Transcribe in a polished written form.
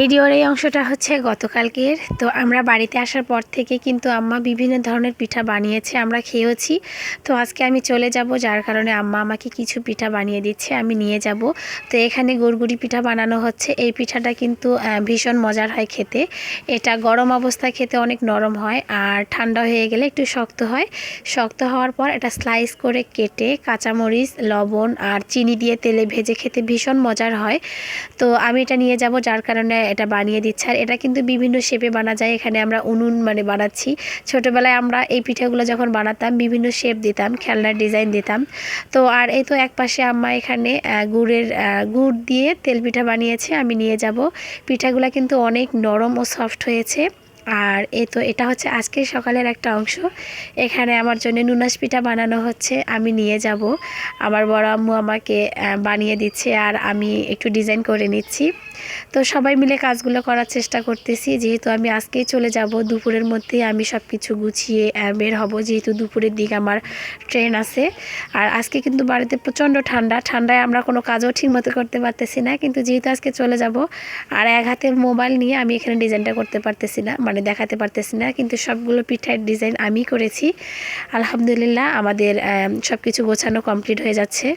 ভিডিওর এই অংশটা হচ্ছে গতকালকের। তো আমরা বাড়িতে আসার পর থেকে কিন্তু আম্মা বিভিন্ন ধরনের পিঠা বানিয়েছে, আমরা খেয়েওছি। তো আজকে আমি চলে যাব, যার কারণে আম্মা আমাকে কিছু পিঠা বানিয়ে দিচ্ছে, আমি নিয়ে যাব। তো এখানে গুড়গুড়ি পিঠা বানানো হচ্ছে। এই পিঠাটা কিন্তু ভীষণ মজার হয় খেতে। এটা গরম অবস্থায় খেতে অনেক নরম হয়, আর ঠান্ডা হয়ে গেলে একটু শক্ত হয়। শক্ত হওয়ার পর এটা স্লাইস করে কেটে কাঁচামরিচ, লবণ আর চিনি দিয়ে তেলে ভেজে খেতে ভীষণ মজার হয়। তো আমি এটা নিয়ে যাব, যার কারণে এটা বানিয়ে দিচ্ছে। আর এটা কিন্তু বিভিন্ন শেপে বানা যায়। এখানে আমরা উনুন বানাচ্ছি। ছোটোবেলায় আমরা এই পিঠাগুলো যখন বানাতাম বিভিন্ন শেপ দিতাম, খেলনার ডিজাইন দিতাম। তো আর এই তো এক পাশে আম্মা এখানে গুড় দিয়ে তেল পিঠা বানিয়েছে, আমি নিয়ে যাব। পিঠাগুলো কিন্তু অনেক নরম ও সফট হয়েছে। আর এটা হচ্ছে আজকের সকালের একটা অংশ। এখানে আমার জন্য নুনাস পিঠা বানানো হচ্ছে, আমি নিয়ে যাব। আমার বড় আম্মু আমাকে বানিয়ে দিচ্ছে, আর আমি একটু ডিজাইন করে নিচ্ছি। তো সবাই মিলে কাজগুলো করার চেষ্টা করতেছি, যেহেতু আমি আজকেই চলে যাব। দুপুরের মধ্যেই আমি সব কিছু গুছিয়ে বের হব, যেহেতু দুপুরের দিকে আমার ট্রেন আছে। আর আজকে কিন্তু বাড়িতে প্রচণ্ড ঠান্ডায় আমরা কোনো কাজও ঠিকমতো করতে পারতেছি না। কিন্তু যেহেতু আজকে চলে যাব, আর এক হাতে মোবাইল নিয়ে আমি এখানে ডিজাইনটা করতে পারতেছি না, দেখাতে পারতেছি না। কিন্তু সবগুলো পিঠার ডিজাইন আমি করেছি। আলহামদুলিল্লাহ, আমাদের সব কিছু গোছানো কমপ্লিট হয়ে যাচ্ছে।